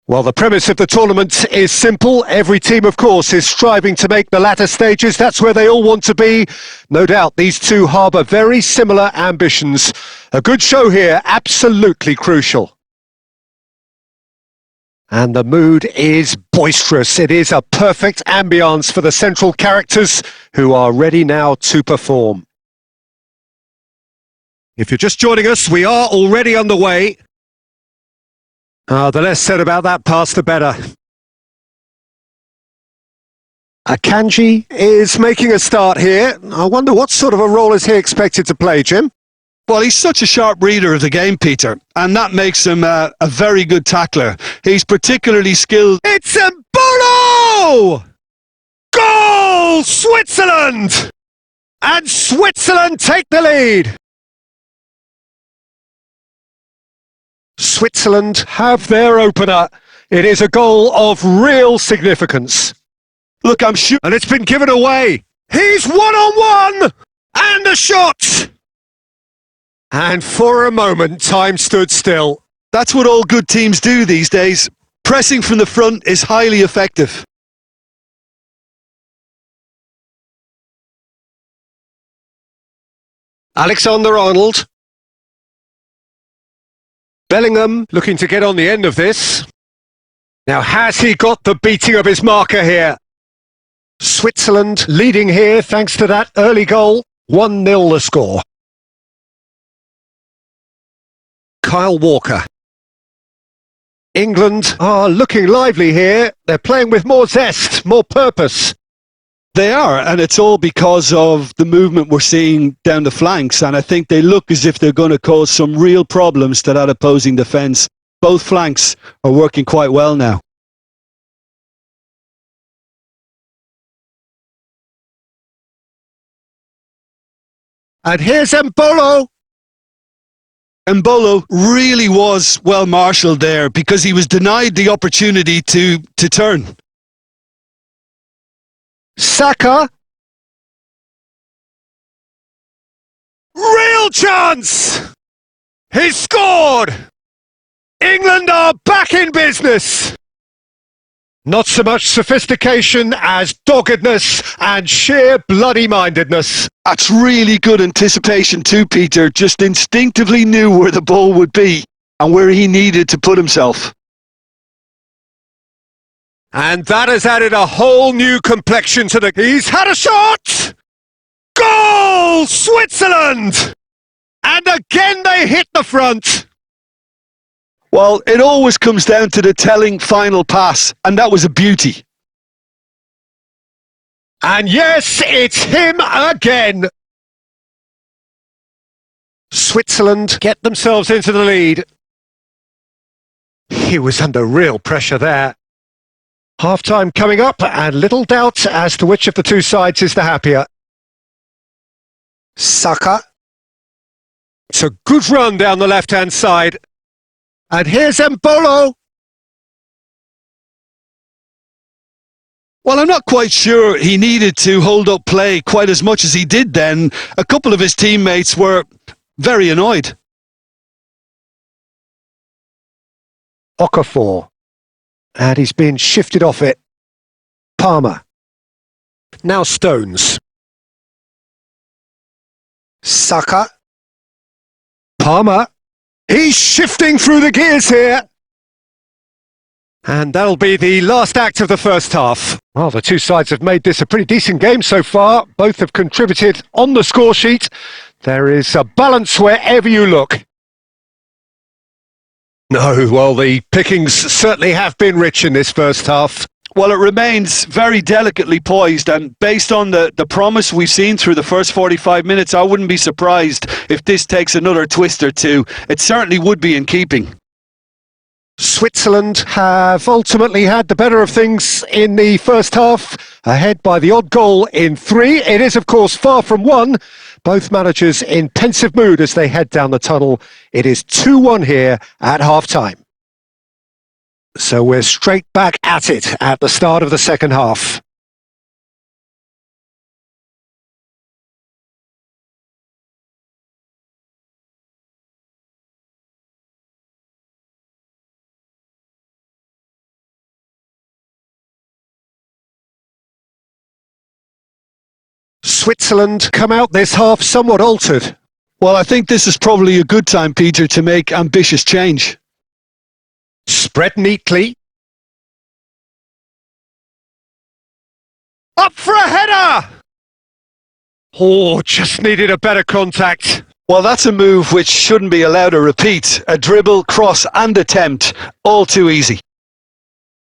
Well, the premise of the tournament is simple. Every team, of course, is striving to make the latter stages. That's where they all want to be. No doubt these two harbour very similar ambitions. A good show here, absolutely crucial. And the mood is boisterous. It is a perfect ambience for the central characters who are ready now to perform. If you're just joining us, we are already underway. The less said about that pass, the better. Akanji is making a start here. I wonder what sort of a role is he expected to play, Jim? Well, he's such a sharp reader of the game, Peter, and that makes him a very good tackler. He's particularly skilled. It's Mbolo! Goal! Switzerland! And Switzerland take the lead! Switzerland have their opener. It is a goal of real significance. Look, I'm sure. And it's been given away. He's one-on-one! And a shot! And for a moment, time stood still. That's what all good teams do these days. Pressing from the front is highly effective. Alexander-Arnold. Bellingham looking to get on the end of this. Now, has he got the beating of his marker here? Switzerland leading here thanks to that early goal. 1-0 the score. Kyle Walker. England are looking lively here. They're playing with more zest, more purpose. They are, and it's all because of the movement we're seeing down the flanks, and I think they look as if they're going to cause some real problems to that opposing defence. Both flanks are working quite well now. And here's Mbolo. Mbolo really was well marshalled there because he was denied the opportunity to turn. Saka. Real chance! He scored! England are back in business! Not so much sophistication as doggedness and sheer bloody-mindedness. That's really good anticipation too, Peter. Just instinctively knew where the ball would be and where he needed to put himself. And that has added a whole new complexion to the... He's had a shot! Goal! Switzerland! And again they hit the front. Well, it always comes down to the telling final pass, and that was a beauty. And yes, it's him again. Switzerland get themselves into the lead. He was under real pressure there. Half-time coming up, and little doubt as to which of the two sides is the happier. Saka. It's a good run down the left-hand side. And here's Mbolo. Well, I'm not quite sure he needed to hold up play quite as much as he did then. A couple of his teammates were very annoyed. Okafor. And he's been shifted off it. Palmer. Now Stones. Saka. Palmer. He's shifting through the gears here. And that'll be the last act of the first half. Well, the two sides have made this a pretty decent game so far. Both have contributed on the score sheet. There is a balance wherever you look. No, well, the pickings certainly have been rich in this first half. Well, it remains very delicately poised, and based on the promise we've seen through the first 45 minutes, I wouldn't be surprised if this takes another twist or two. It certainly would be in keeping. Switzerland have ultimately had the better of things in the first half, ahead by the odd goal in 3. It is, of course, far from 1. Both managers in pensive mood as they head down the tunnel. It is 2-1 here at half-time. So we're straight back at it at the start of the second half. Switzerland come out this half somewhat altered. Well, I think this is probably a good time, Peter, to make ambitious change. Spread neatly. Up for a header! Oh, just needed a better contact. Well, that's a move which shouldn't be allowed to repeat. A dribble, cross and attempt, all too easy.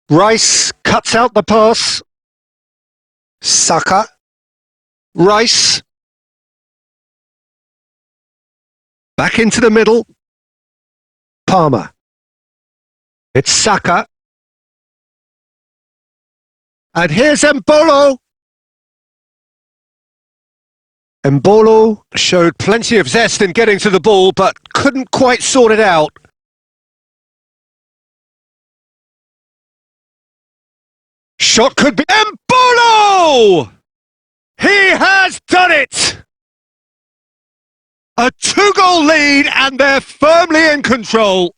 Rice cuts out the pass. Saka. Rice. Back into the middle. Palmer. It's Saka. And here's Embolo. Embolo showed plenty of zest in getting to the ball, but couldn't quite sort it out. Shot could be Embolo! He has done it! A 2-goal lead and they're firmly in control.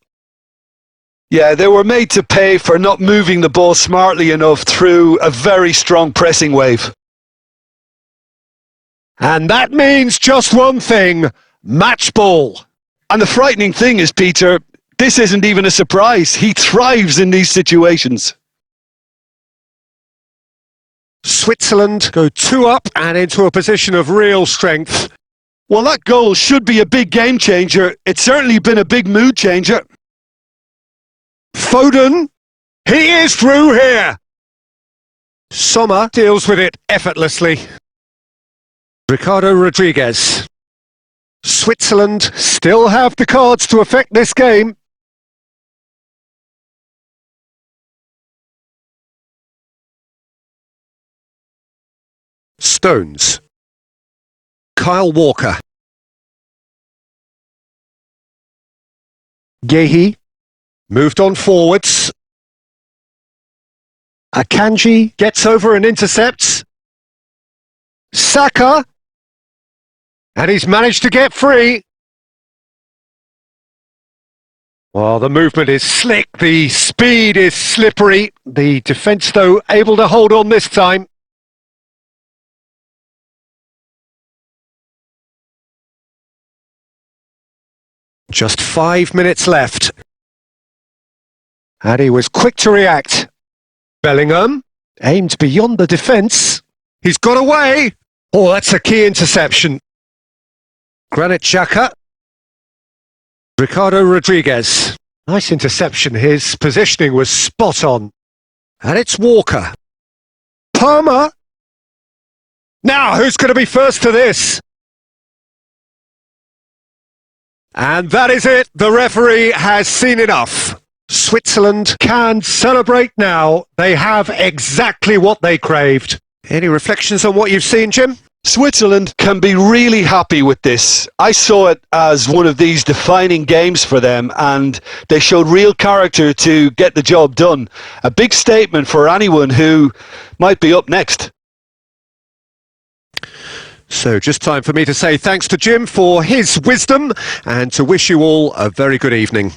Yeah, they were made to pay for not moving the ball smartly enough through a very strong pressing wave. And that means just one thing, match ball. And the frightening thing is, Peter, this isn't even a surprise. He thrives in these situations. Switzerland go 2 up and into a position of real strength. Well, that goal should be a big game changer. It's certainly been a big mood changer. Foden, he is through here. Sommer deals with it effortlessly. Ricardo Rodriguez. Switzerland still have the cards to affect this game. Stones. Kyle Walker. Gehi moved on forwards. Akanji gets over and intercepts. Saka. And he's managed to get free. Well, the movement is slick, the speed is slippery. The defence, though, able to hold on this time. Just 5 minutes left. And he was quick to react. Bellingham aimed beyond the defence. He's got away. Oh, that's a key interception. Granit Xhaka. Ricardo Rodriguez. Nice interception. His positioning was spot on. And it's Walker. Palmer. Now, who's going to be first to this? And that is it. The referee has seen enough. Switzerland can celebrate now. They have exactly what they craved. Any reflections on what you've seen, Jim? Switzerland can be really happy with this. I saw it as one of these defining games for them, and they showed real character to get the job done. A big statement for anyone who might be up next. So just time for me to say thanks to Jim for his wisdom and to wish you all a very good evening.